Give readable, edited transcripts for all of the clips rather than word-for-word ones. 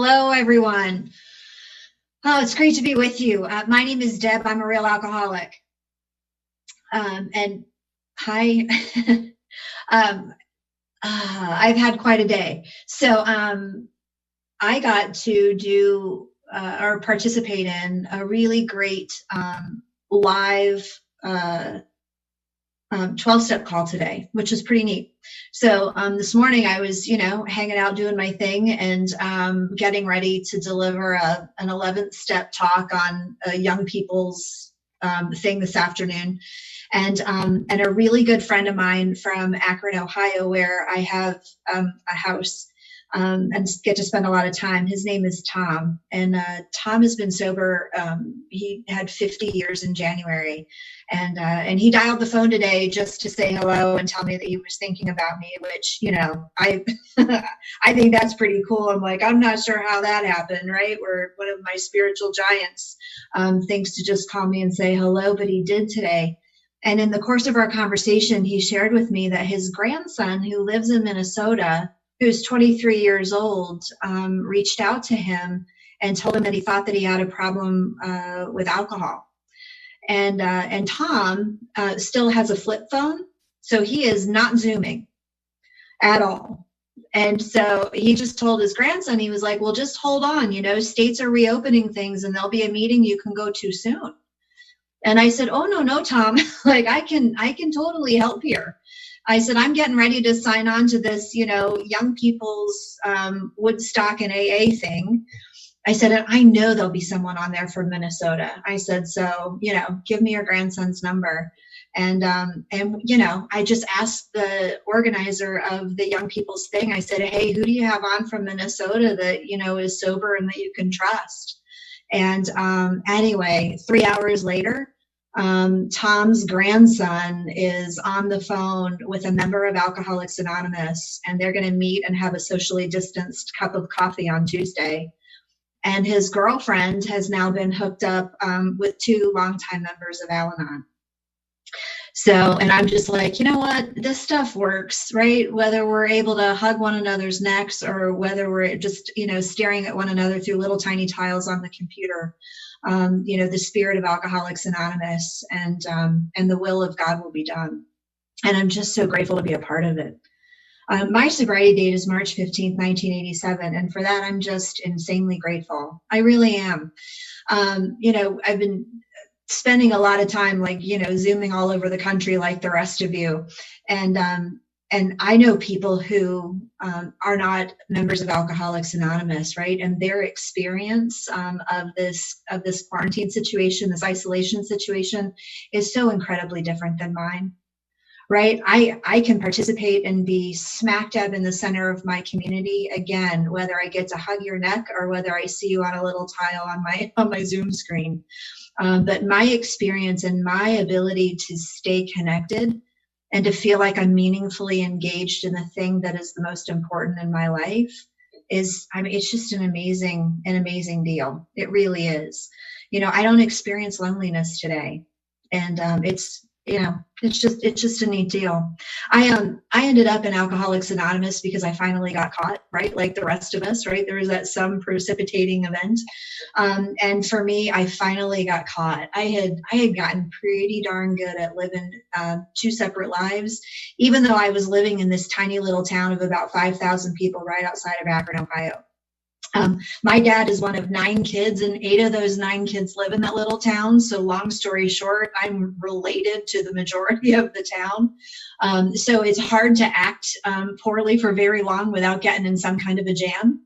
Hello, everyone. Oh, it's great to be with you. My name is Deb. I'm a real alcoholic. And hi. I've had quite a day. So I got to do or participate in a really great live 12-step call today, which was pretty neat. So this morning I was, hanging out doing my thing and getting ready to deliver an 11th-step talk on young people's thing this afternoon. And a really good friend of mine from Akron, Ohio, where I have a house and get to spend a lot of time. His name is Tom, and Tom has been sober. He had 50 years in January, and he dialed the phone today just to say hello and tell me that he was thinking about me, which, I I think that's pretty cool. I'm like, I'm not sure how that happened, right? Where one of my spiritual giants thinks to just call me and say hello, but he did today. And in the course of our conversation, he shared with me that his grandson, who lives in Minnesota, who's 23 years old, reached out to him and told him that he thought that he had a problem with alcohol. And Tom still has a flip phone, so he is not Zooming at all. And so he just told his grandson, he was like, well, just hold on, states are reopening things and there'll be a meeting you can go to soon. And I said, oh, no, Tom, like I can totally help here. I said, I'm getting ready to sign on to this, young people's Woodstock and AA thing. I said, I know there'll be someone on there from Minnesota. I said, so, give me your grandson's number. And I just asked the organizer of the young people's thing. I said, hey, who do you have on from Minnesota that, is sober and that you can trust? And anyway, 3 hours later, Tom's grandson is on the phone with a member of Alcoholics Anonymous, and they're going to meet and have a socially distanced cup of coffee on Tuesday. And his girlfriend has now been hooked up with 2 longtime members of Al-Anon. So, and I'm just like, you know what, this stuff works, right? Whether we're able to hug one another's necks or whether we're just, staring at one another through little tiny tiles on the computer, the spirit of Alcoholics Anonymous and the will of God will be done. And I'm just so grateful to be a part of it. My sobriety date is March 15th, 1987. And for that, I'm just insanely grateful. I really am. I've been spending a lot of time, Zooming all over the country like the rest of you. And I know people who are not members of Alcoholics Anonymous, right? And their experience of this quarantine situation, this isolation situation, is so incredibly different than mine, right? I can participate and be smack dab in the center of my community again, whether I get to hug your neck or whether I see you on a little tile on my Zoom screen. But my experience and my ability to stay connected and to feel like I'm meaningfully engaged in the thing that is the most important in my life it's just an amazing deal. It really is. I don't experience loneliness today. And it's just a neat deal. I ended up in Alcoholics Anonymous because I finally got caught, right? Like the rest of us, right? There was that some precipitating event. And for me, I finally got caught. I had gotten pretty darn good at living 2 separate lives, even though I was living in this tiny little town of about 5,000 people right outside of Akron, Ohio. My dad is one of 9 kids, and 8 of those 9 kids live in that little town. So long story short, I'm related to the majority of the town. So it's hard to act poorly for very long without getting in some kind of a jam.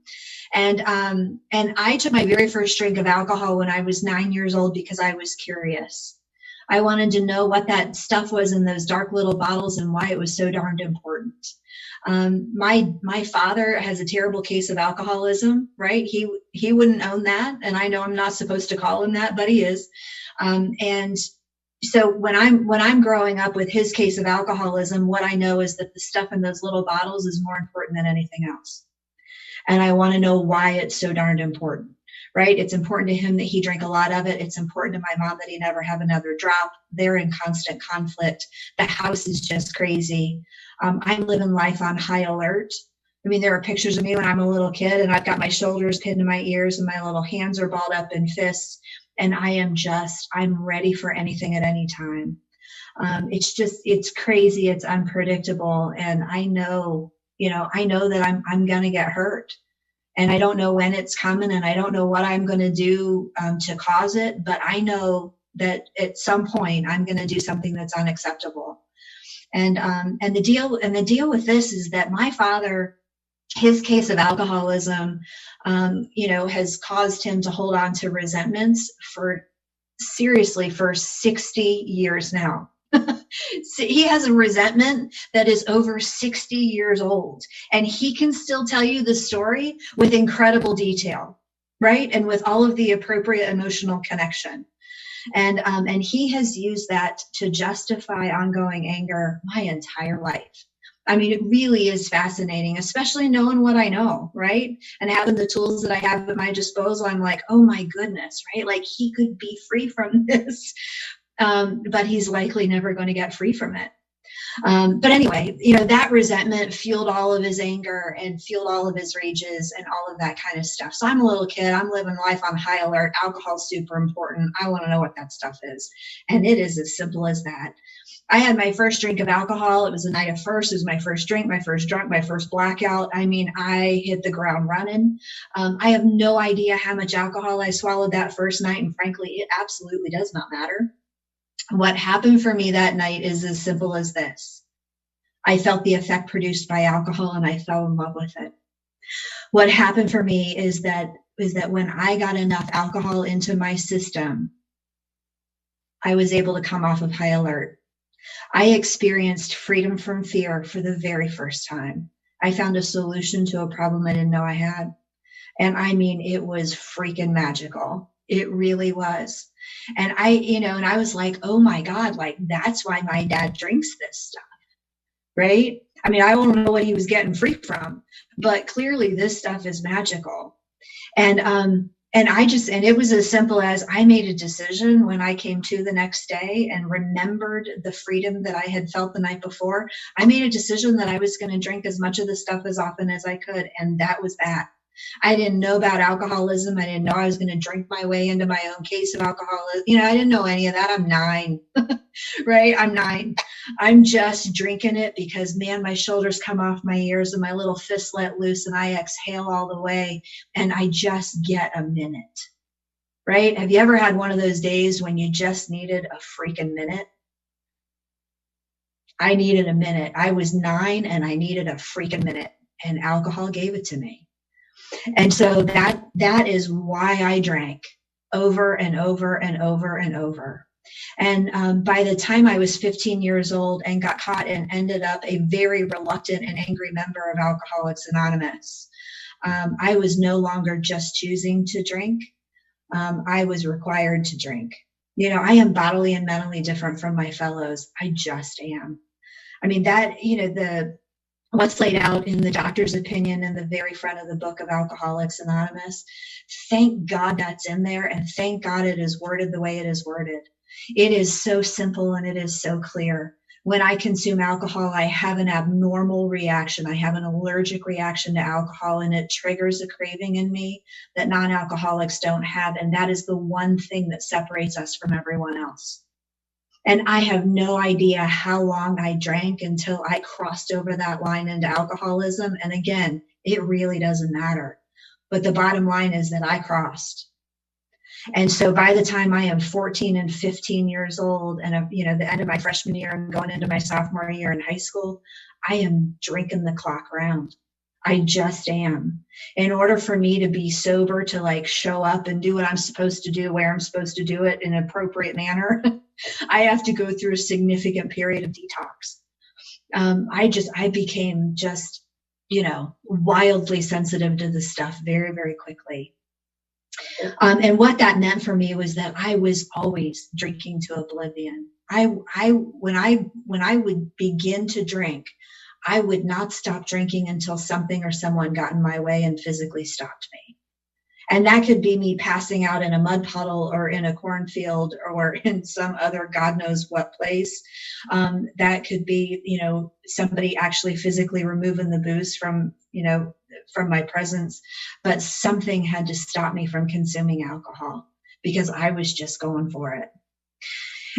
And I took my very first drink of alcohol when I was 9 years old because I was curious. I wanted to know what that stuff was in those dark little bottles and why it was so darned important. My father has a terrible case of alcoholism, right? He wouldn't own that. And I know I'm not supposed to call him that, but he is. And so when I'm growing up with his case of alcoholism, what I know is that the stuff in those little bottles is more important than anything else. And I want to know why it's so darned important. Right? It's important to him that he drank a lot of it. It's important to my mom that he never have another drop. They're in constant conflict. The house is just crazy. I'm living life on high alert. I mean, there are pictures of me when I'm a little kid and I've got my shoulders pinned to my ears and my little hands are balled up in fists. And I'm ready for anything at any time. It's crazy. It's unpredictable. And I know that I'm going to get hurt, and I don't know when it's coming, and I don't know what I'm going to do to cause it. But I know that at some point I'm going to do something that's unacceptable. And the deal with this is that my father, his case of alcoholism, has caused him to hold on to resentments for 60 years now. He has a resentment that is over 60 years old, and he can still tell you the story with incredible detail, right? And with all of the appropriate emotional connection. And he has used that to justify ongoing anger my entire life. I mean, it really is fascinating, especially knowing what I know, right? And having the tools that I have at my disposal. I'm like, oh my goodness, right? Like, he could be free from this, but he's likely never going to get free from it. But anyway, that resentment fueled all of his anger and fueled all of his rages and all of that kind of stuff. So I'm a little kid. I'm living life on high alert. Alcohol's super important. I want to know what that stuff is. And it is as simple as that. I had my first drink of alcohol. It was the night of first. It was my first drink, my first drunk, my first blackout. I mean, I hit the ground running. I have no idea how much alcohol I swallowed that first night. And frankly, it absolutely does not matter. What happened for me that night is as simple as this. I felt the effect produced by alcohol and I fell in love with it. What happened for me is that when I got enough alcohol into my system, I was able to come off of high alert. I experienced freedom from fear for the very first time. I found a solution to a problem I didn't know I had. And I mean, it was freaking magical. It really was. And I was like, oh my God, like, that's why my dad drinks this stuff, right? I mean, I don't know what he was getting free from, but clearly this stuff is magical. And it was as simple as I made a decision when I came to the next day and remembered the freedom that I had felt the night before. I made a decision that I was going to drink as much of the stuff as often as I could. And that was that. I didn't know about alcoholism. I didn't know I was going to drink my way into my own case of alcoholism. I didn't know any of that. I'm 9, right? I'm 9. I'm just drinking it because, man, my shoulders come off my ears and my little fists let loose and I exhale all the way and I just get a minute, right? Have you ever had one of those days when you just needed a freaking minute? I needed a minute. I was 9 and I needed a freaking minute, and alcohol gave it to me. And so that is why I drank over and over and over and over. And by the time I was 15 years old and got caught and ended up a very reluctant and angry member of Alcoholics Anonymous, I was no longer just choosing to drink. I was required to drink. I am bodily and mentally different from my fellows. I just am. I mean, what's laid out in the doctor's opinion in the very front of the book of Alcoholics Anonymous, thank God that's in there, and thank God it is worded the way it is worded. It is so simple and it is so clear. When I consume alcohol, I have an abnormal reaction. I have an allergic reaction to alcohol, and it triggers a craving in me that non-alcoholics don't have, and that is the one thing that separates us from everyone else. And I have no idea how long I drank until I crossed over that line into alcoholism. And again, it really doesn't matter. But the bottom line is that I crossed. And so by the time I am 14 and 15 years old and, the end of my freshman year and going into my sophomore year in high school, I am drinking the clock round. I just am. In order for me to be sober, to like show up and do what I'm supposed to do, where I'm supposed to do it in an appropriate manner, I have to go through a significant period of detox. I became just, wildly sensitive to this stuff very, very quickly. And what that meant for me was that I was always drinking to oblivion. When I would begin to drink, I would not stop drinking until something or someone got in my way and physically stopped me. And that could be me passing out in a mud puddle or in a cornfield or in some other God knows what place. That could be, somebody actually physically removing the booze from my presence. But something had to stop me from consuming alcohol because I was just going for it.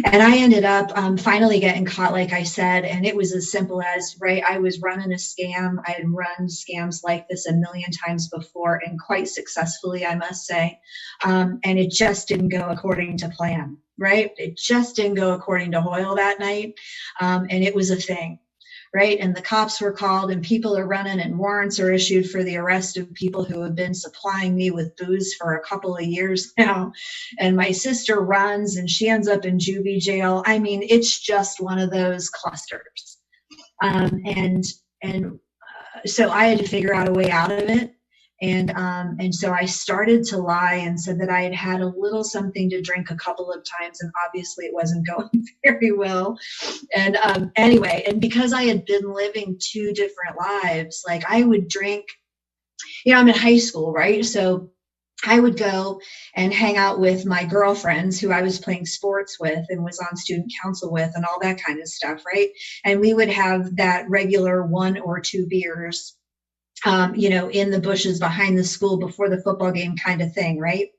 And I ended up finally getting caught, like I said, and it was as simple as, right, I was running a scam. I had run scams like this a million times before, and quite successfully, I must say. And it just didn't go according to plan, right? It just didn't go according to Hoyle that night. And it was a thing. Right. And the cops were called and people are running and warrants are issued for the arrest of people who have been supplying me with booze for a couple of years now. And my sister runs and she ends up in juvie jail. I mean, it's just one of those clusters. So I had to figure out a way out of it. And so I started to lie and said that I had had a little something to drink a couple of times, and obviously it wasn't going very well. And anyway, and because I had been living two different lives, like I would drink, I'm in high school, right? So I would go and hang out with my girlfriends who I was playing sports with and was on student council with and all that kind of stuff, right? And we would have that regular 1 or 2 beers in the bushes behind the school before the football game kind of thing, right?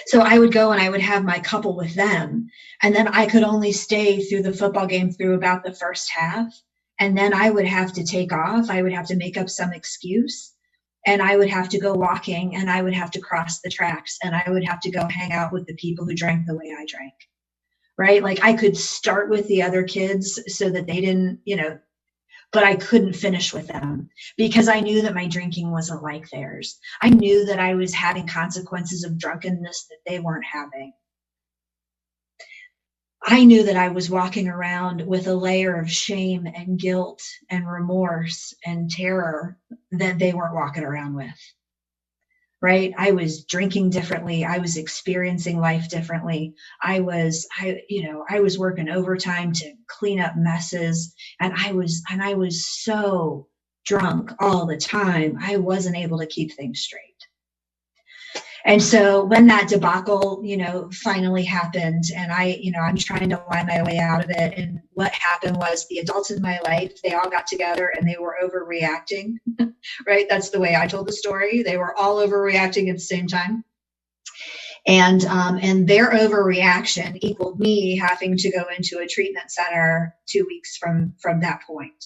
So I would go and I would have my couple with them. And then I could only stay through the football game through about the first half. And then I would have to take off. I would have to make up some excuse. And I would have to go walking and I would have to cross the tracks and I would have to go hang out with the people who drank the way I drank, right? Like I could start with the other kids so that they didn't, but I couldn't finish with them because I knew that my drinking wasn't like theirs. I knew that I was having consequences of drunkenness that they weren't having. I knew that I was walking around with a layer of shame and guilt and remorse and terror that they weren't walking around with. Right? I was drinking differently. I was experiencing life differently. I was working overtime to clean up messes. And I was so drunk all the time. I wasn't able to keep things straight. And so when that debacle, finally happened and I'm trying to wind my way out of it. And what happened was the adults in my life, they all got together and they were overreacting, right? That's the way I told the story. They were all overreacting at the same time. And their overreaction equaled me having to go into a treatment center 2 weeks from that point.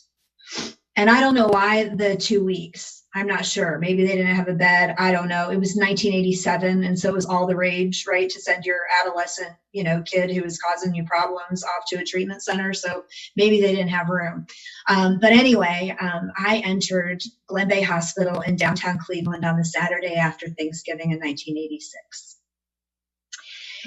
And I don't know why the 2 weeks. I'm not sure. Maybe they didn't have a bed. I don't know. It was 1987. And so it was all the rage, right? To send your adolescent, kid who was causing you problems off to a treatment center. So maybe they didn't have room. But anyway, I entered Glen Bay Hospital in downtown Cleveland on the Saturday after Thanksgiving in 1986.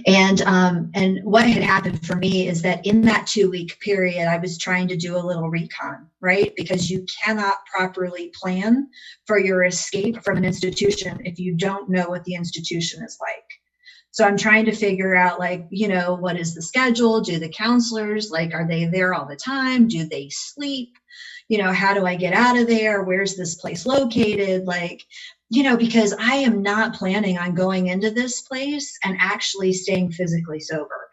And what had happened for me is that in that 2-week period, I was trying to do a little recon, right? Because you cannot properly plan for your escape from an institution if you don't know what the institution is like. So I'm trying to figure out, what is the schedule? Do the counselors, are they there all the time? Do they sleep? How do I get out of there? Where's this place located? Because I am not planning on going into this place and actually staying physically sober,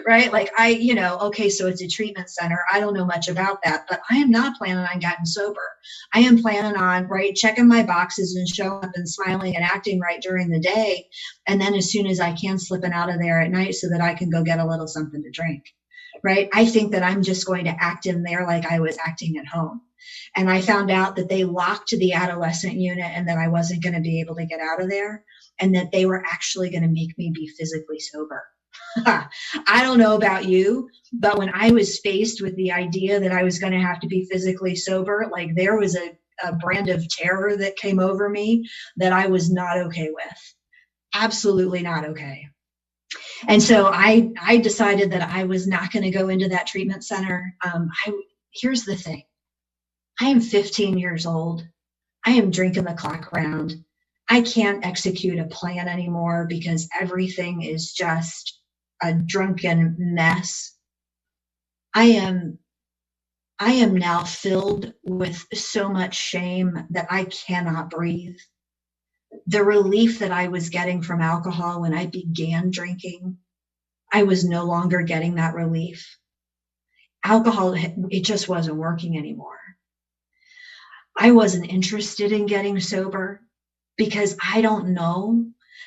right? Okay, so it's a treatment center. I don't know much about that, but I am not planning on getting sober. I am planning on, right, checking my boxes and showing up and smiling and acting right during the day. And then as soon as I can, slipping out of there at night so that I can go get a little something to drink, right? I think that I'm just going to act in there like I was acting at home. And I found out that they locked the adolescent unit and that I wasn't going to be able to get out of there and that they were actually going to make me be physically sober. I don't know about you, but when I was faced with the idea that I was going to have to be physically sober, there was a brand of terror that came over me that I was not okay with. Absolutely not okay. And so I decided that I was not going to go into that treatment center. Here's the thing. I am 15 years old. I am drinking the clock around. I can't execute a plan anymore because everything is just a drunken mess. I am now filled with so much shame that I cannot breathe. the relief that I was getting from alcohol when I began drinking, I was no longer getting that relief. Alcohol, it just wasn't working anymore. I wasn't interested in getting sober because I don't know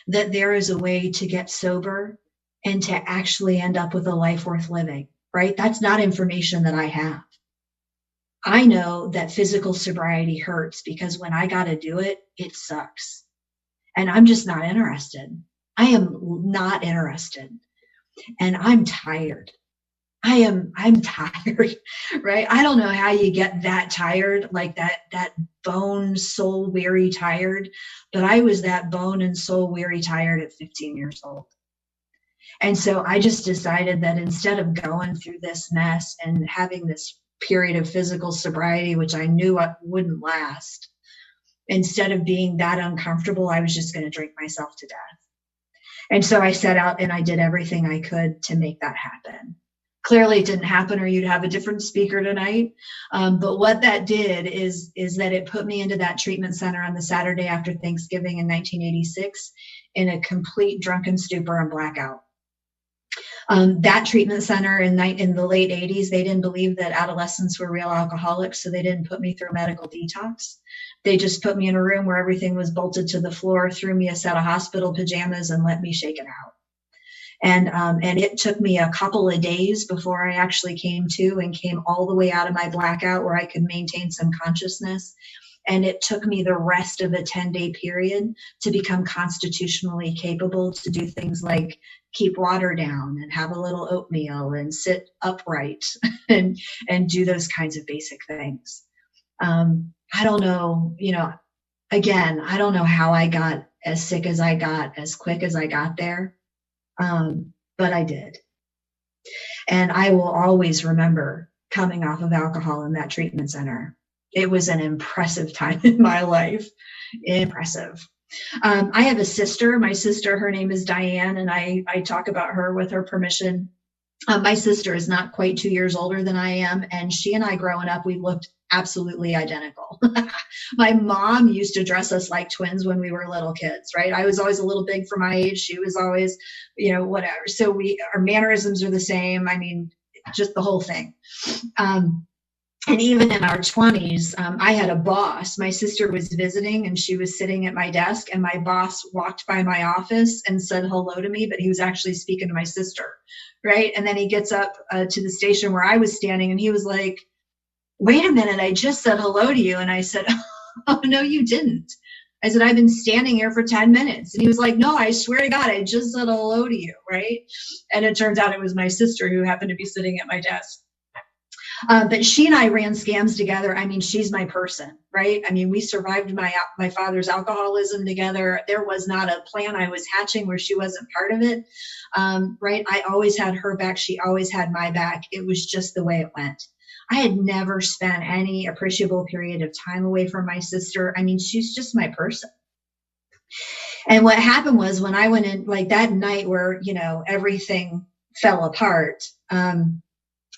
that there is a way to get sober and to actually end up with a life worth living, right? That's not information that I have. I know that physical sobriety hurts because when I got to do it, it sucks. And I'm just not interested. I am not interested. And I'm tired. I'm tired, right? I don't know how you get that tired, like that bone, soul weary tired, but I was that bone and soul weary tired at 15 years old. And so I just decided that instead of going through this mess and having this period of physical sobriety, which I knew wouldn't last, instead of being that uncomfortable, I was just going to drink myself to death. And so I set out and I did everything I could to make that happen. Clearly it didn't happen, or you'd have a different speaker tonight. But what that did is that it put me into that treatment center on the Saturday after Thanksgiving in 1986 in a complete drunken stupor and blackout. That treatment center in the late 80s, they didn't believe that adolescents were real alcoholics, so they didn't put me through medical detox. They just put me in a room where everything was bolted to the floor, threw me a set of hospital pajamas, and let me shake it out. And it took me a couple of days before I actually came to and came all the way out of my blackout where I could maintain some consciousness. And it took me the rest of a 10-day period to become constitutionally capable to do things like keep water down and have a little oatmeal and sit upright and do those kinds of basic things. I don't know, again, I don't know how I got as sick as I got, as quick as I got there. But I did. And I will always remember coming off of alcohol in that treatment center. It was an impressive time in my life. Impressive. I have a sister. My sister, her name is Diane, and I talk about her with her permission. My sister is not quite 2 years older than I am, and she and I growing up, we looked absolutely identical. My mom used to dress us like twins when we were little kids, right? I was always a little big for my age. She was always, whatever. So our mannerisms are the same. I mean, just the whole thing. And even in our 20s, I had a boss. My sister was visiting and she was sitting at my desk, and my boss walked by my office and said hello to me, but he was actually speaking to my sister, right? And then he gets up to the station where I was standing and he was like, wait a minute, I just said hello to you. And I said, oh, no, you didn't. I said, I've been standing here for 10 minutes. And he was like, no, I swear to God, I just said hello to you, right? And it turns out it was my sister who happened to be sitting at my desk. But she and I ran scams together. I mean, she's my person, right? I mean, we survived my father's alcoholism together. There was not a plan I was hatching where she wasn't part of it, right? I always had her back. She always had my back. It was just the way it went. I had never spent any appreciable period of time away from my sister. I mean, she's just my person. And what happened was when I went in, like that night where, everything fell apart,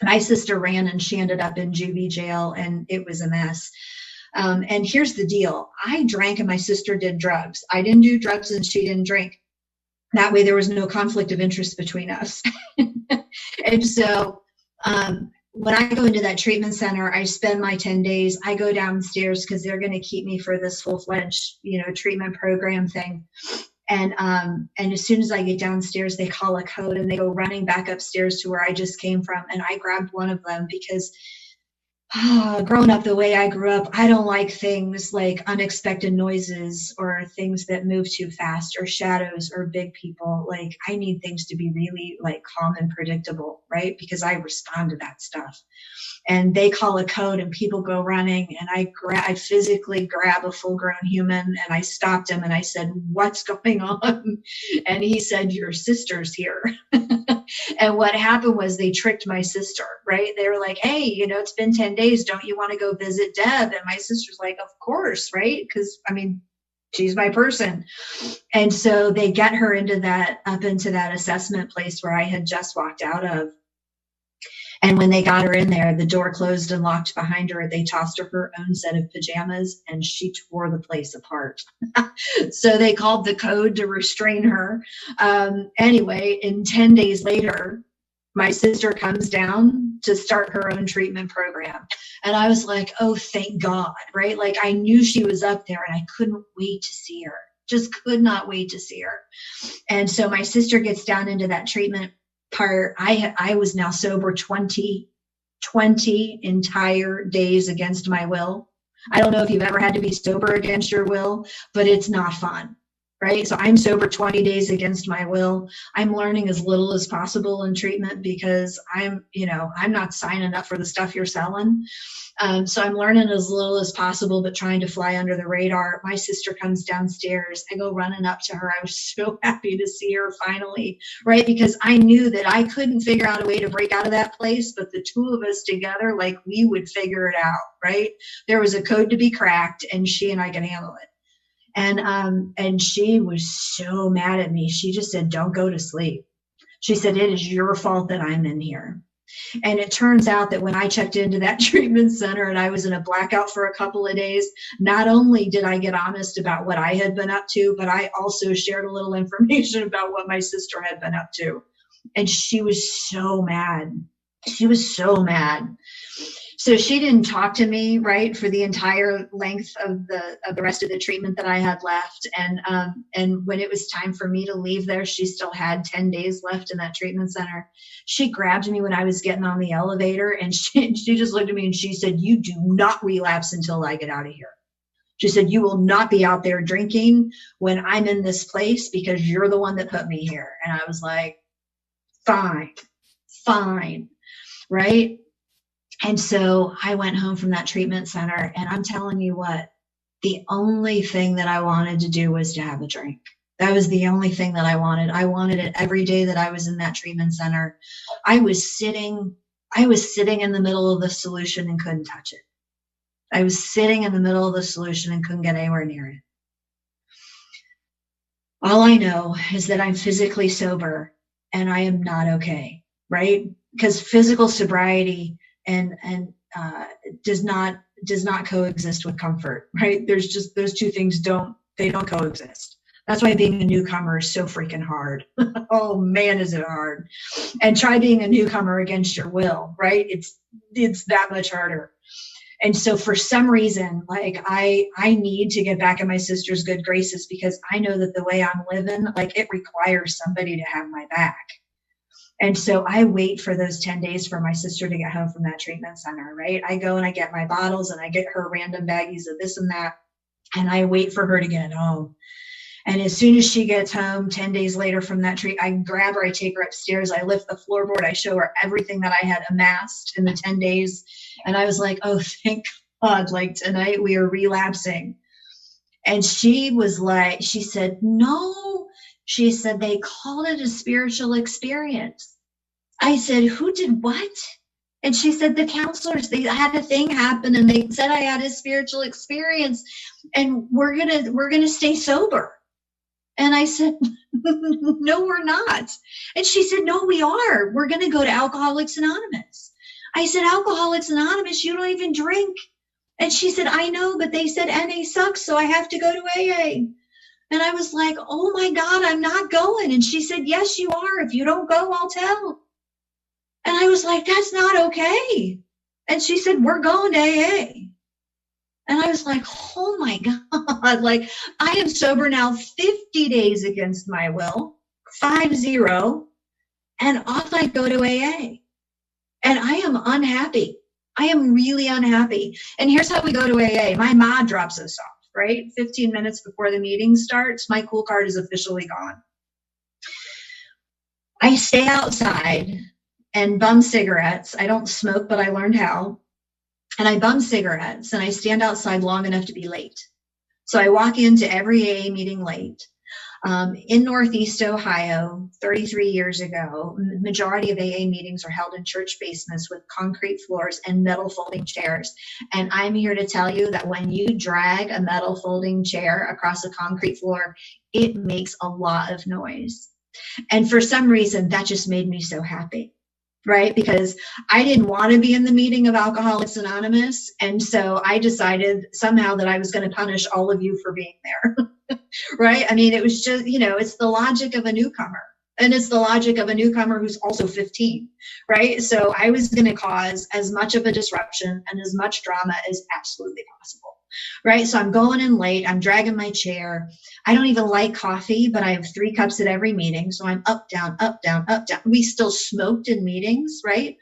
my sister ran and she ended up in juvie jail, and it was a mess. And here's the deal. I drank and my sister did drugs. I didn't do drugs and she didn't drink. That way there was no conflict of interest between us. And so when I go into that treatment center, I spend my 10 days. I go downstairs because they're going to keep me for this full-fledged, treatment program thing. And as soon as I get downstairs, they call a code and they go running back upstairs to where I just came from. And I grabbed one of them because growing up the way I grew up, I don't like things like unexpected noises or things that move too fast or shadows or big people. Like I need things to be really like calm and predictable, right? Because I respond to that stuff. And they call a code and people go running, and I physically grab a full-grown human and I stopped him and I said, what's going on? And he said, your sister's here. And what happened was they tricked my sister, right? They were like, hey, it's been 10 days. Don't you want to go visit Deb? And my sister's like, of course, right? Because, she's my person. And so they get her up into that assessment place where I had just walked out of. And when they got her in there, the door closed and locked behind her. They tossed her her own set of pajamas, and she tore the place apart. So they called the code to restrain her. Anyway, and 10 days later, my sister comes down to start her own treatment program. And I was like, oh, thank God, right? Like, I knew she was up there, and I couldn't wait to see her. Just could not wait to see her. And so my sister gets down into that treatment part. I was now sober 20 entire days against my will. I don't know if you've ever had to be sober against your will, but it's not fun, right? So I'm sober 20 days against my will. I'm learning as little as possible in treatment because I'm not signing up for the stuff you're selling. So I'm learning as little as possible, but trying to fly under the radar. My sister comes downstairs. I go running up to her. I was so happy to see her finally, right? Because I knew that I couldn't figure out a way to break out of that place, but the two of us together, like, we would figure it out, right? There was a code to be cracked, and she and I could handle it. And she was so mad at me. She just said, don't go to sleep. She said, it is your fault that I'm in here. And it turns out that when I checked into that treatment center and I was in a blackout for a couple of days, not only did I get honest about what I had been up to, but I also shared a little information about what my sister had been up to. And she was so mad. She was so mad. So she didn't talk to me, right, for the entire length of the rest of the treatment that I had left. And when it was time for me to leave there, she still had 10 days left in that treatment center. She grabbed me when I was getting on the elevator, and she just looked at me and she said, you do not relapse until I get out of here. She said, you will not be out there drinking when I'm in this place because you're the one that put me here. And I was like, fine, right? And so I went home from that treatment center, and I'm telling you what, the only thing that I wanted to do was to have a drink. That was the only thing that I wanted. I wanted it every day that I was in that treatment center. I was sitting in the middle of the solution and couldn't touch it. I was sitting in the middle of the solution and couldn't get anywhere near it. All I know is that I'm physically sober and I am not okay, right? Because physical sobriety and does not coexist with comfort, right? There's just, those two things don't coexist. That's why being a newcomer is so freaking hard. Oh man, is it hard. And try being a newcomer against your will, right? It's that much harder. And so for some reason, like I need to get back in my sister's good graces because I know that the way I'm living, like it requires somebody to have my back. And so I wait for those 10 days for my sister to get home from that treatment center, right? I go and I get my bottles and I get her random baggies of this and that. And I wait for her to get home. And as soon as she gets home, 10 days later from that treat, I grab her, I take her upstairs, I lift the floorboard, I show her everything that I had amassed in the 10 days. And I was like, oh, thank God, like tonight we are relapsing. And she was like, she said, no, she said, they called it a spiritual experience. I said, who did what? And she said, the counselors, they had a thing happen and they said I had a spiritual experience and we're going to stay sober. And I said, no, we're not. And she said, no, we are. We're going to go to Alcoholics Anonymous. I said, Alcoholics Anonymous, you don't even drink. And she said, I know, but they said NA sucks, so I have to go to AA. And I was like, oh my God, I'm not going. And she said, yes, you are. If you don't go, I'll tell. And I was like, that's not okay. And she said, we're going to AA. And I was like, oh my God, like I am sober now 50 days against my will, 50, and off I go to AA. And I am unhappy. I am really unhappy. And here's how we go to AA. My ma drops us off, right? 15 minutes before the meeting starts, my cool card is officially gone. I stay outside and bum cigarettes. I don't smoke, but I learned how. And I bum cigarettes and I stand outside long enough to be late. So I walk into every AA meeting late. In Northeast Ohio, 33 years ago, the majority of AA meetings are held in church basements with concrete floors and metal folding chairs. And I'm here to tell you that when you drag a metal folding chair across a concrete floor, it makes a lot of noise. And for some reason, that just made me so happy. right? Because I didn't want to be in the meeting of Alcoholics Anonymous. And so I decided somehow that I was going to punish all of you for being there, right? I mean, it was just, it's the logic of a newcomer. And it's the logic of a newcomer who's also 15, right? So I was going to cause as much of a disruption and as much drama as absolutely possible, right? So I'm going in late. I'm dragging my chair. I don't even like coffee, but I have 3 cups at every meeting. So I'm up, down, up, down, up, down. We still smoked in meetings, right?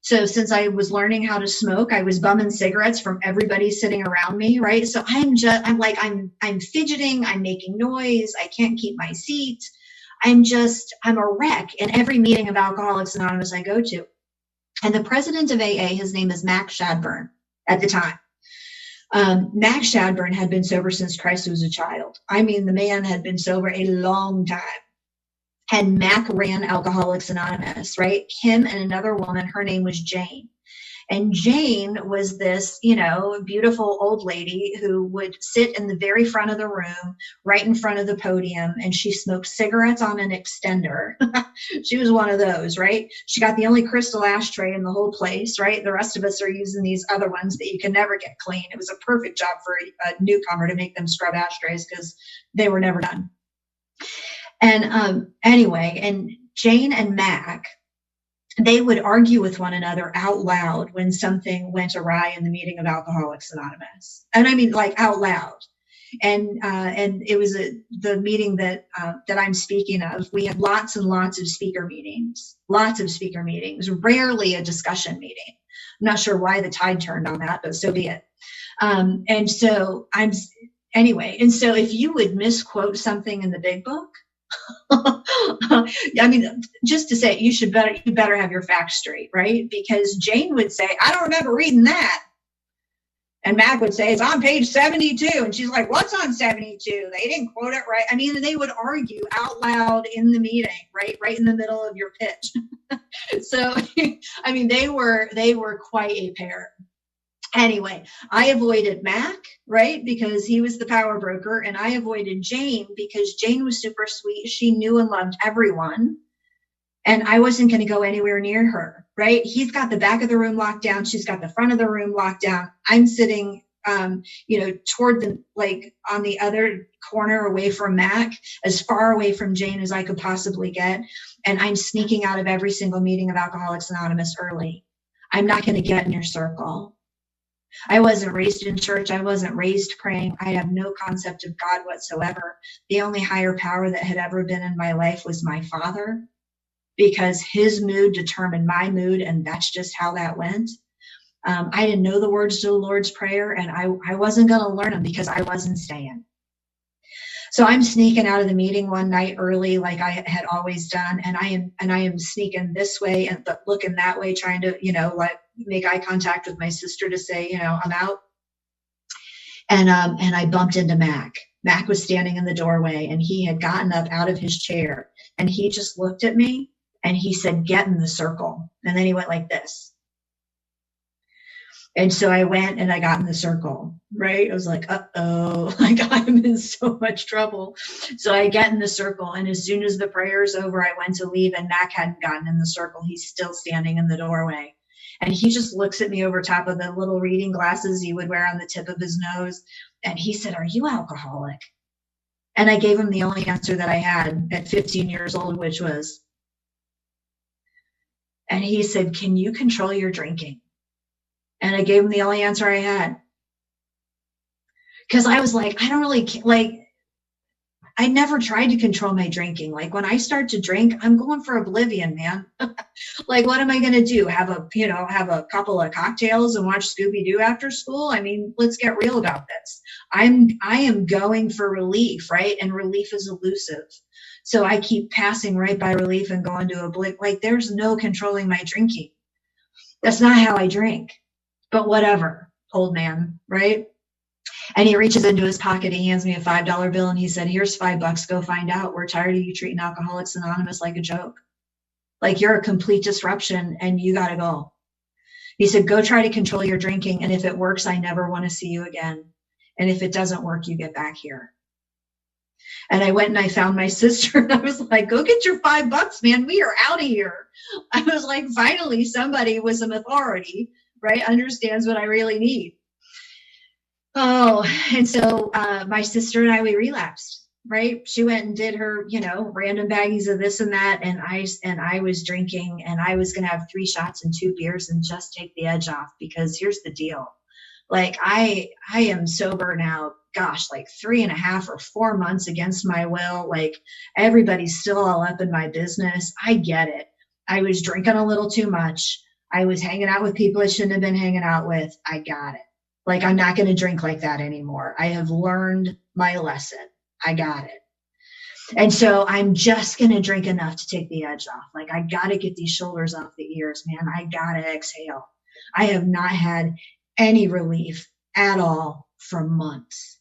So since I was learning how to smoke, I was bumming cigarettes from everybody sitting around me, right? So I'm fidgeting. I'm making noise. I can't keep my seat. I'm a wreck in every meeting of Alcoholics Anonymous I go to. And the president of AA, his name is Mac Shadburn at the time. Mac Shadburn had been sober since Christ was a child. I mean, the man had been sober a long time. And Mac ran Alcoholics Anonymous, right? Him and another woman, her name was Jane. And Jane was this, beautiful old lady who would sit in the very front of the room, right in front of the podium, and she smoked cigarettes on an extender. She was one of those, right? She got the only crystal ashtray in the whole place, right? The rest of us are using these other ones that you can never get clean. It was a perfect job for a newcomer to make them scrub ashtrays because they were never done. And anyway, and Jane and Mac, they would argue with one another out loud when something went awry in the meeting of Alcoholics Anonymous. And I mean, like, out loud. And it was the meeting that I'm speaking of. We had lots and lots of speaker meetings, rarely a discussion meeting. I'm not sure why the tide turned on that, but so be it. And so if you would misquote something in the big book, I mean, just to say, you better have your facts straight, right? Because Jane would say, I don't remember reading that. And Mac would say, it's on page 72. And she's like, what's on 72? They didn't quote it right. I mean, and they would argue out loud in the meeting, right in the middle of your pitch. So, I mean, they were quite a pair. Anyway, I avoided Mac, right, because he was the power broker, and I avoided Jane because Jane was super sweet. She knew and loved everyone, and I wasn't going to go anywhere near her, right? He's got the back of the room locked down. She's got the front of the room locked down. I'm sitting, toward on the other corner away from Mac, as far away from Jane as I could possibly get, and I'm sneaking out of every single meeting of Alcoholics Anonymous early. I'm not going to get in your circle. I wasn't raised in church. I wasn't raised praying. I have no concept of God whatsoever. The only higher power that had ever been in my life was my father, because his mood determined my mood, and that's just how that went. I didn't know the words to the Lord's Prayer, and I wasn't going to learn them because I wasn't staying. So I'm sneaking out of the meeting one night early, like I had always done, and I am sneaking this way and looking that way, trying to make eye contact with my sister to say, I'm out. And I bumped into Mac. Mac was standing in the doorway, and he had gotten up out of his chair, and he just looked at me and he said, get in the circle. And then he went like this. And so I went and I got in the circle, right? I was like, uh-oh, like I'm in so much trouble. So I get in the circle, and as soon as the prayer is over, I went to leave, and Mac hadn't gotten in the circle. He's still standing in the doorway. And he just looks at me over top of the little reading glasses he would wear on the tip of his nose. And he said, are you alcoholic? And I gave him the only answer that I had at 15 years old, which was, and he said, can you control your drinking? And I gave him the only answer I had. Because I was like, I don't really, I never tried to control my drinking. Like, when I start to drink, I'm going for oblivion, man. Like, what am I going to do? Have a couple of cocktails and watch Scooby-Doo after school? I mean, let's get real about this. I am going for relief, right? And relief is elusive. So I keep passing right by relief and going to oblivion. Like, there's no controlling my drinking. That's not how I drink. But whatever, old man, right? And he reaches into his pocket, he hands me a $5 bill, and he said, here's $5, go find out. We're tired of you treating Alcoholics Anonymous like a joke. Like, you're a complete disruption and you got to go. He said, go try to control your drinking. And if it works, I never want to see you again. And if it doesn't work, you get back here. And I went and I found my sister and I was like, go get your $5, man. We are out of here. I was like, finally, somebody with some authority, right, understands what I really need. Oh, and so my sister and I, we relapsed, right? She went and did her, random baggies of this and that. And I was drinking, and I was going to have 3 shots and 2 beers and just take the edge off, because here's the deal. Like I am sober now, gosh, like 3.5 or 4 months against my will. Like everybody's still all up in my business. I get it. I was drinking a little too much. I was hanging out with people I shouldn't have been hanging out with. I got it. Like, I'm not going to drink like that anymore. I have learned my lesson. I got it. And so I'm just going to drink enough to take the edge off. Like, I got to get these shoulders off the ears, man. I got to exhale. I have not had any relief at all for months.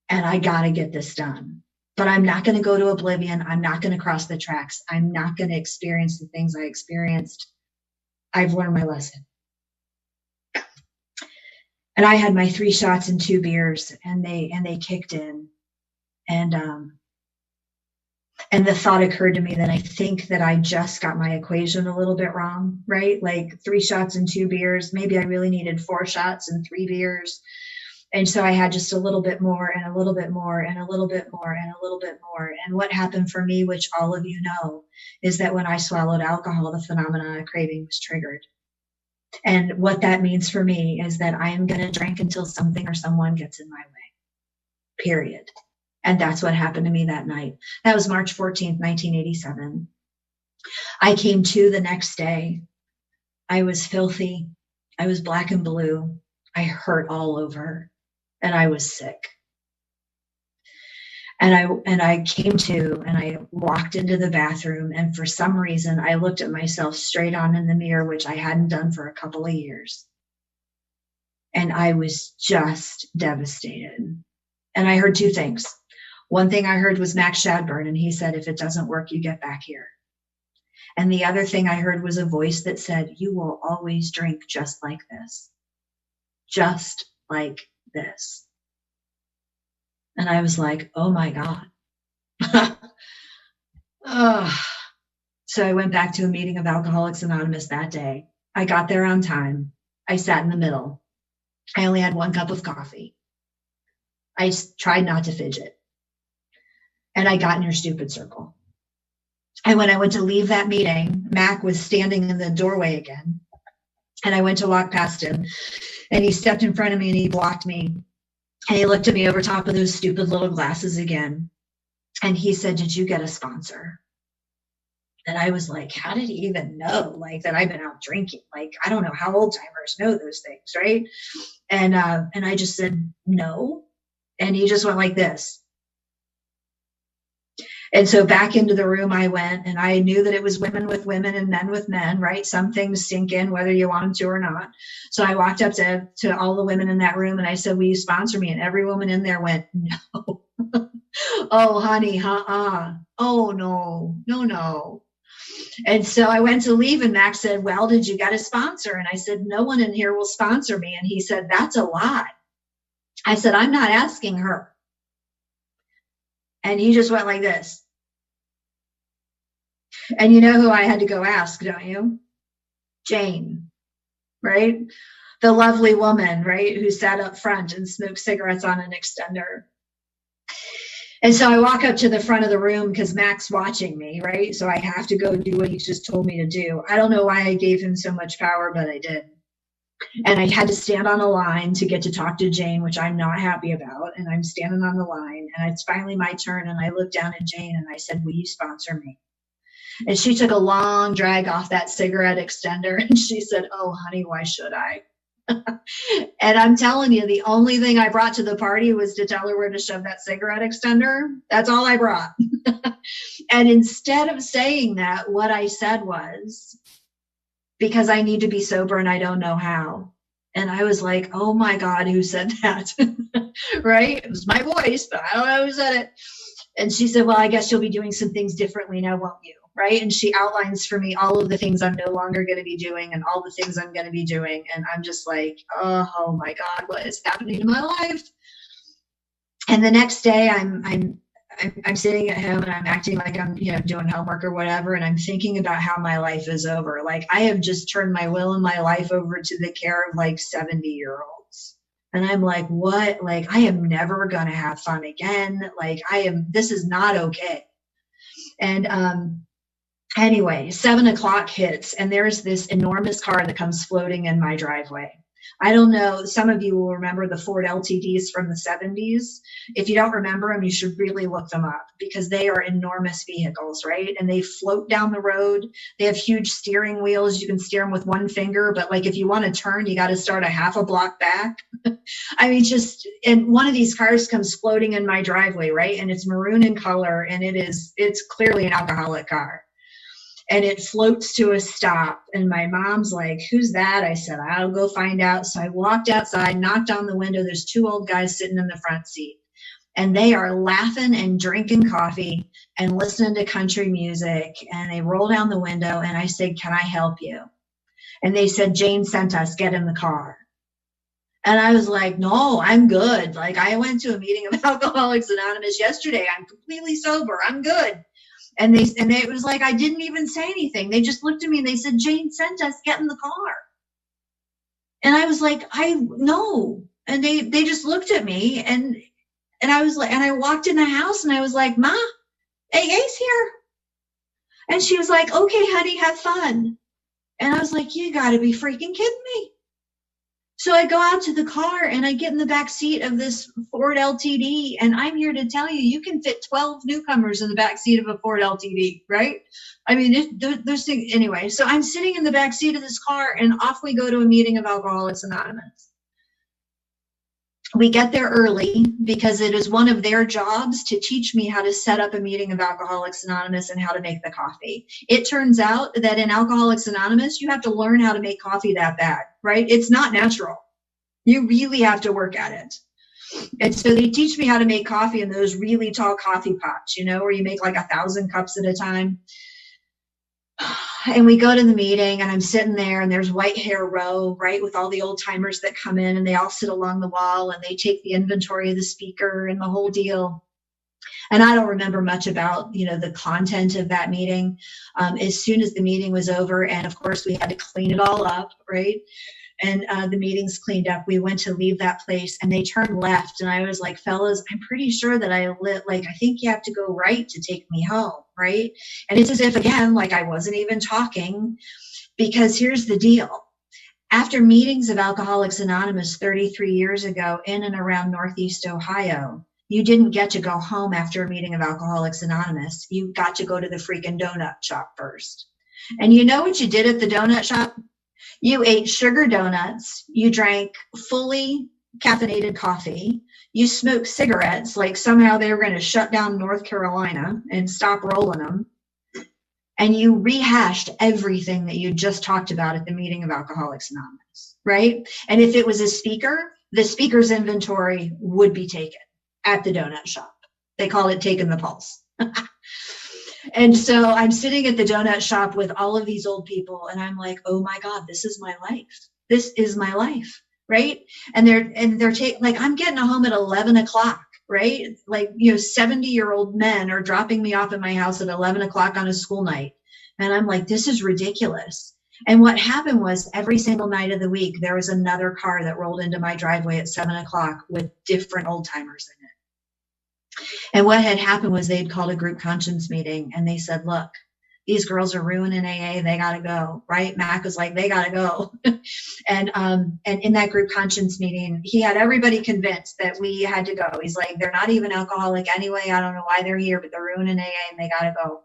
And I got to get this done. But I'm not going to go to oblivion. I'm not going to cross the tracks. I'm not going to experience the things I experienced. I've learned my lesson. And I had my 3 shots and 2 beers, and they kicked in. And the thought occurred to me that I think that I just got my equation a little bit wrong, right? Like 3 shots and 2 beers. Maybe I really needed 4 shots and 3 beers. And so I had just a little bit more and a little bit more and a little bit more and a little bit more. And what happened for me, which all of you know, is that when I swallowed alcohol, the phenomenon of craving was triggered. And what that means for me is that I am going to drink until something or someone gets in my way, period. And that's what happened to me that night. That was March 14th, 1987. I came to the next day. I was filthy. I was black and blue. I hurt all over, and I was sick. And I came to, and I walked into the bathroom, and for some reason I looked at myself straight on in the mirror, which I hadn't done for a couple of years. And I was just devastated. And I heard 2 things. One thing I heard was Max Shadburn, and he said, if it doesn't work, you get back here. And the other thing I heard was a voice that said, you will always drink just like this. Just like this. And I was like, oh my God. So I went back to a meeting of Alcoholics Anonymous that day. I got there on time. I sat in the middle. I only had 1 cup of coffee. I tried not to fidget. And I got in your stupid circle. And when I went to leave that meeting, Mac was standing in the doorway again. And I went to walk past him. And he stepped in front of me and he blocked me. And he looked at me over top of those stupid little glasses again. And he said, did you get a sponsor? And I was like, how did he even know, like, that I've been out drinking? Like, I don't know how old timers know those things, right? And I just said, no. And he just went like this. And so back into the room I went, and I knew that it was women with women and men with men, right? Some things sink in whether you want them to or not. So I walked up to all the women in that room and I said, will you sponsor me? And every woman in there went, no. Oh, honey, oh, no. And so I went to leave, and Max said, well, did you get a sponsor? And I said, no one in here will sponsor me. And he said, that's a lie. I said, I'm not asking her. And he just went like this. And you know who I had to go ask, don't you? Jane, right? The lovely woman, right? Who sat up front and smoked cigarettes on an extender. And so I walk up to the front of the room because Mac's watching me, right? So I have to go do what he just told me to do. I don't know why I gave him so much power, but I did. And I had to stand on a line to get to talk to Jane, which I'm not happy about. And I'm standing on the line, and it's finally my turn. And I looked down at Jane and I said, will you sponsor me? And she took a long drag off that cigarette extender. And she said, oh, honey, why should I? And I'm telling you, the only thing I brought to the party was to tell her where to shove that cigarette extender. That's all I brought. And instead of saying that, what I said was, because I need to be sober and I don't know how. And I was like, oh my God, who said that? Right? It was my voice, but I don't know who said it. And she said, well, I guess you'll be doing some things differently now, won't you? Right? And she outlines for me all of the things I'm no longer going to be doing and all the things I'm going to be doing. And I'm just like, oh my God, what is happening in my life? And the next day I'm sitting at home and I'm acting like I'm, doing homework or whatever. And I'm thinking about how my life is over. Like I have just turned my will and my life over to the care of like 70-year-olds. And I'm like, what? Like, I am never going to have fun again. Like this is not okay. And, anyway, 7 o'clock hits and there's this enormous car that comes floating in my driveway. I don't know. Some of you will remember the Ford LTDs from the 70s. If you don't remember them, you should really look them up because they are enormous vehicles, right? And they float down the road. They have huge steering wheels. You can steer them with one finger, but like if you want to turn, you got to start a half a block back. I mean, and one of these cars comes floating in my driveway, right? And it's maroon in color and it's clearly an alcoholic car. And it floats to a stop. And my mom's like, who's that? I said, I'll go find out. So I walked outside, knocked on the window. There's two old guys sitting in the front seat. And they are laughing and drinking coffee and listening to country music. And they roll down the window. And I said, can I help you? And they said, Jane sent us, get in the car. And I was like, no, I'm good. Like I went to a meeting of Alcoholics Anonymous yesterday. I'm completely sober. I'm good. And it was like, I didn't even say anything. They just looked at me and they said, Jane sent us, get in the car. And I was like, no. And they just looked at me and I was like, and I walked in the house and I was like, Ma, AA's here. And she was like, okay, honey, have fun. And I was like, you gotta be freaking kidding me. So I go out to the car and I get in the back seat of this Ford LTD. And I'm here to tell you, you can fit 12 newcomers in the back seat of a Ford LTD, right? I mean, those things, anyway. So I'm sitting in the back seat of this car and off we go to a meeting of Alcoholics Anonymous. We get there early because it is one of their jobs to teach me how to set up a meeting of Alcoholics Anonymous and how to make the coffee. It turns out that in Alcoholics Anonymous, you have to learn how to make coffee that bad, right? It's not natural. You really have to work at it. And so they teach me how to make coffee in those really tall coffee pots, where you make like 1,000 cups at a time. And we go to the meeting and I'm sitting there and there's White Hair Row, right, with all the old timers that come in and they all sit along the wall and they take the inventory of the speaker and the whole deal. And I don't remember much about, the content of that meeting. As soon as the meeting was over, and of course we had to clean it all up, right? And the meeting's cleaned up. We went to leave that place and they turned left. And I was like, fellas, I'm pretty sure that I think you have to go right to take me home, right? And it's as if, again, like I wasn't even talking, because here's the deal. After meetings of Alcoholics Anonymous 33 years ago in and around Northeast Ohio, you didn't get to go home after a meeting of Alcoholics Anonymous. You got to go to the freaking donut shop first. And you know what you did at the donut shop? You ate sugar donuts, you drank fully caffeinated coffee, you smoked cigarettes, like somehow they were going to shut down North Carolina and stop rolling them, and you rehashed everything that you just talked about at the meeting of Alcoholics Anonymous, right? And if it was a speaker, the speaker's inventory would be taken at the donut shop. They call it taking the pulse. And so I'm sitting at the donut shop with all of these old people and I'm like, oh my God, this is my life. This is my life, right? And they're like, I'm getting home at 11 o'clock, right? Like, 70-year-old men are dropping me off at my house at 11 o'clock on a school night. And I'm like, this is ridiculous. And what happened was every single night of the week, there was another car that rolled into my driveway at 7 o'clock with different old timers in it. And what had happened was they'd called a group conscience meeting and they said, look, these girls are ruining AA. They got to go, right? Mac was like, they got to go. And in that group conscience meeting, he had everybody convinced that we had to go. He's like, they're not even alcoholic anyway. I don't know why they're here, but they're ruining AA and they got to go.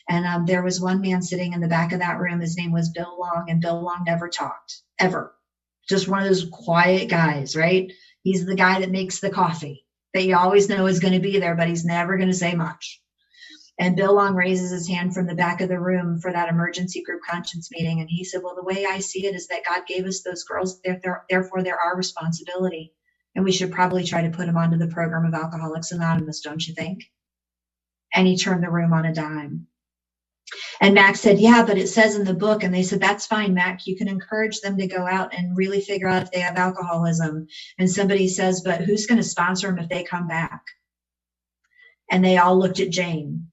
And there was one man sitting in the back of that room. His name was Bill Long, and Bill Long never talked, ever. Just one of those quiet guys, right? He's the guy that makes the coffee that you always know is going to be there, but he's never going to say much. And Bill Long raises his hand from the back of the room for that emergency group conscience meeting. And he said, well, the way I see it is that God gave us those girls, therefore they're our responsibility. And we should probably try to put them onto the program of Alcoholics Anonymous, don't you think? And he turned the room on a dime. And Mac said, yeah, but it says in the book. And they said, that's fine, Mac. You can encourage them to go out and really figure out if they have alcoholism. And somebody says, but who's going to sponsor them if they come back? And they all looked at Jane.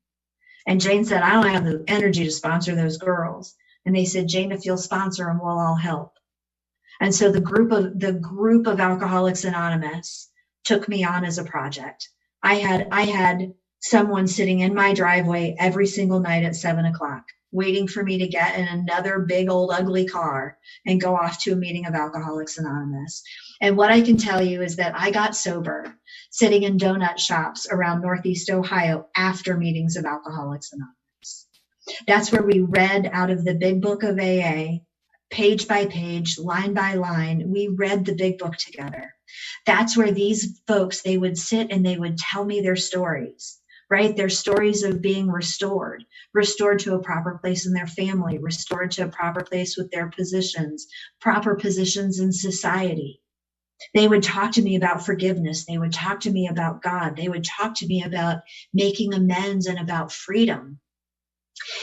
And Jane said, I don't have the energy to sponsor those girls. And they said, Jane, if you'll sponsor them, we'll all help. And so the group of Alcoholics Anonymous took me on as a project. I had someone sitting in my driveway every single night at 7:00, waiting for me to get in another big old ugly car and go off to a meeting of Alcoholics Anonymous. And what I can tell you is that I got sober sitting in donut shops around Northeast Ohio after meetings of Alcoholics Anonymous. That's where we read out of the big book of AA, page by page, line by line. We read the big book together. That's where these folks, they would sit and they would tell me their stories, right? Their stories of being restored to a proper place in their family, restored to a proper place with their positions, proper positions in society. They would talk to me about forgiveness. They would talk to me about God. They would talk to me about making amends and about freedom.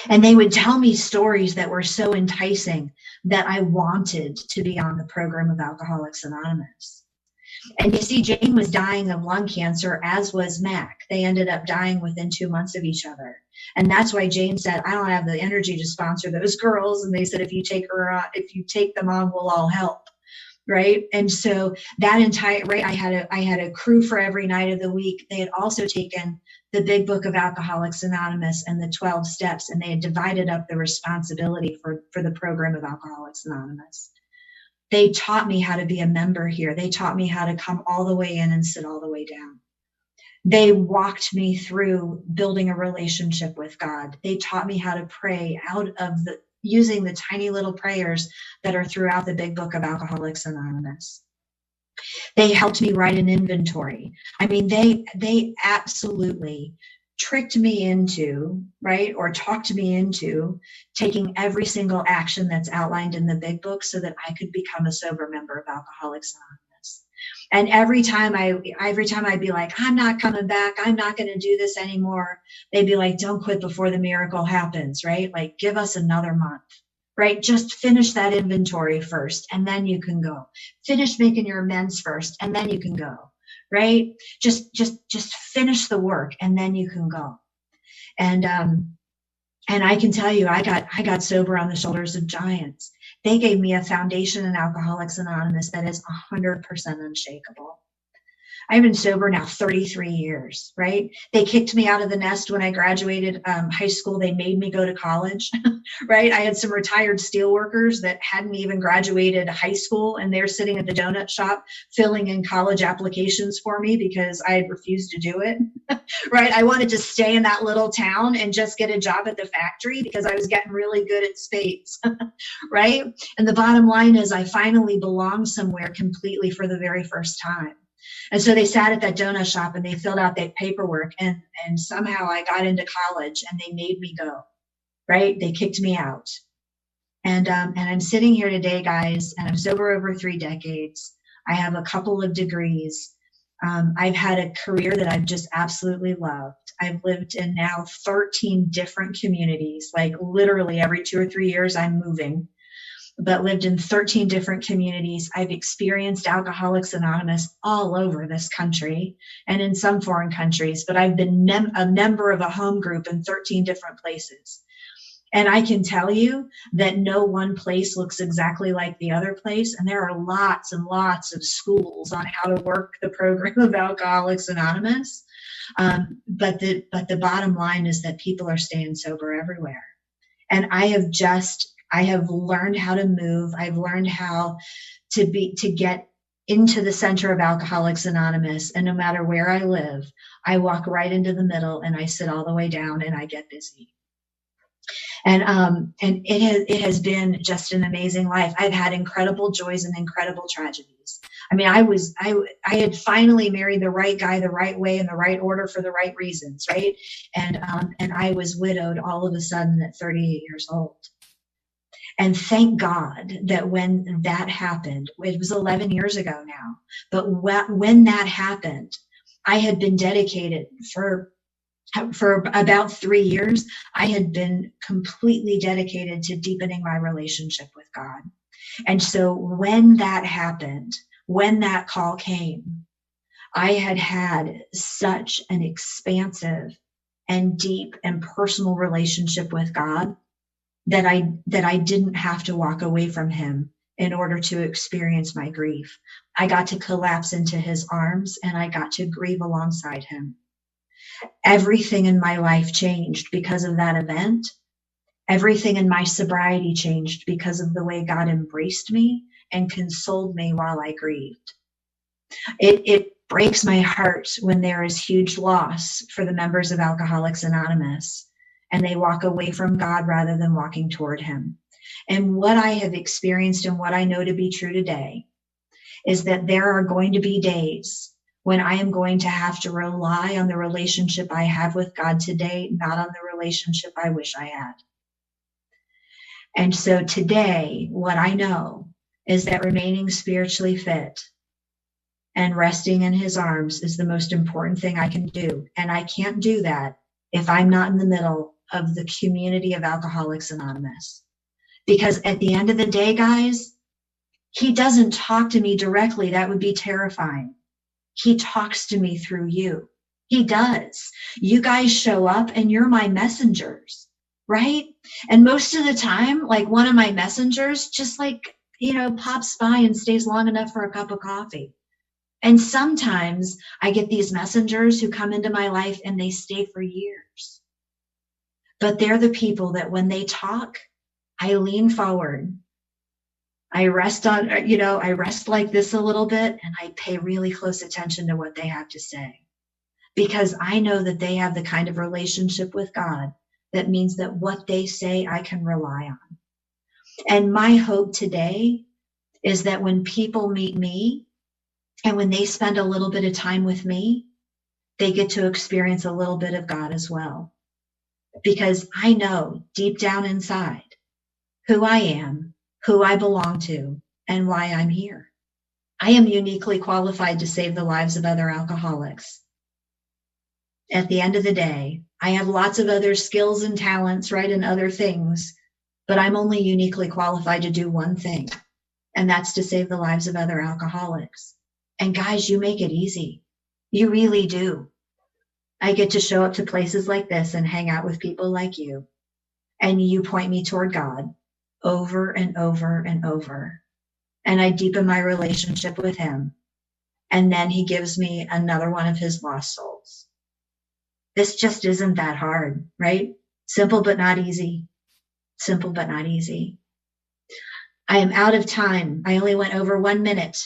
And they would tell me stories that were so enticing that I wanted to be on the program of Alcoholics Anonymous. And you see, Jane was dying of lung cancer, as was Mac. They ended up dying within 2 months of each other. And that's why Jane said, I don't have the energy to sponsor those girls. And they said, if you take them on, we'll all help. Right. And so that entire, right, I had a crew for every night of the week. They had also taken the big book of Alcoholics Anonymous and the 12 steps, and they had divided up the responsibility for the program of Alcoholics Anonymous. They taught me how to be a member here. They taught me how to come all the way in and sit all the way down. They walked me through building a relationship with God. They taught me how to pray out of using the tiny little prayers that are throughout the big book of Alcoholics Anonymous. They helped me write an inventory. I mean, they absolutely tricked me into, right, or talked me into taking every single action that's outlined in the big book so that I could become a sober member of Alcoholics Anonymous. And every time I'd be like, I'm not coming back. I'm not going to do this anymore. They'd be like, don't quit before the miracle happens, right? Like, give us another month, right? Just finish that inventory first, and then you can go. Finish making your amends first, and then you can go, right? Just finish the work, and then you can go. And I can tell you, I got sober on the shoulders of giants. They gave me a foundation in Alcoholics Anonymous that is 100% unshakable. I've been sober now 33 years, right? They kicked me out of the nest when I graduated high school. They made me go to college, right? I had some retired steelworkers that hadn't even graduated high school, and they're sitting at the donut shop filling in college applications for me because I had refused to do it, right? I wanted to stay in that little town and just get a job at the factory because I was getting really good at spades, right? And the bottom line is I finally belonged somewhere completely for the very first time. And so they sat at that donut shop and they filled out that paperwork, and somehow I got into college and they made me go, right? They kicked me out. And I'm sitting here today, guys, and I'm sober over 3 decades. I have a couple of degrees. I've had a career that I've just absolutely loved. I've lived in now 13 different communities, like literally every 2 or 3 years I'm moving, but lived in 13 different communities. I've experienced Alcoholics Anonymous all over this country and in some foreign countries, but I've been a member of a home group in 13 different places. And I can tell you that no one place looks exactly like the other place. And there are lots and lots of schools on how to work the program of Alcoholics Anonymous. But the bottom line is that people are staying sober everywhere. And I have learned how to move. I've learned how to get into the center of Alcoholics Anonymous. And no matter where I live, I walk right into the middle and I sit all the way down and I get busy. And it has been just an amazing life. I've had incredible joys and incredible tragedies. I mean, I had finally married the right guy the right way in the right order for the right reasons, right? And I was widowed all of a sudden at 38 years old. And thank God that when that happened, it was 11 years ago now, but when that happened, I had been dedicated for about 3 years. I had been completely dedicated to deepening my relationship with God. And so when that happened, when that call came, I had had such an expansive and deep and personal relationship with God that I didn't have to walk away from him in order to experience my grief. I got to collapse into his arms and I got to grieve alongside him. Everything in my life changed because of that event. Everything in my sobriety changed because of the way God embraced me and consoled me while I grieved. It breaks my heart when there is huge loss for the members of Alcoholics Anonymous and they walk away from God rather than walking toward him. And what I have experienced and what I know to be true today is that there are going to be days when I am going to have to rely on the relationship I have with God today, not on the relationship I wish I had. And so today, what I know is that remaining spiritually fit and resting in his arms is the most important thing I can do. And I can't do that if I'm not in the middle of the community of Alcoholics Anonymous. Because at the end of the day, guys, he doesn't talk to me directly. That would be terrifying. He talks to me through you. He does. You guys show up and you're my messengers, right? And most of the time, like one of my messengers just pops by and stays long enough for a cup of coffee. And sometimes I get these messengers who come into my life and they stay for years. But they're the people that when they talk, I lean forward. I rest like this a little bit and I pay really close attention to what they have to say. Because I know that they have the kind of relationship with God that means that what they say I can rely on. And my hope today is that when people meet me and when they spend a little bit of time with me, they get to experience a little bit of God as well. Because I know deep down inside who I am, who I belong to, and why I'm here. I am uniquely qualified to save the lives of other alcoholics. At the end of the day, I have lots of other skills and talents, right, and other things, but I'm only uniquely qualified to do one thing, and that's to save the lives of other alcoholics. And guys, you make it easy. You really do. I get to show up to places like this and hang out with people like you, and you point me toward God over and over and over. And I deepen my relationship with him. And then he gives me another one of his lost souls. This just isn't that hard, right? Simple but not easy. Simple but not easy. I am out of time. I only went over 1 minute.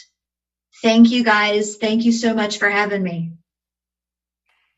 Thank you guys. Thank you so much for having me.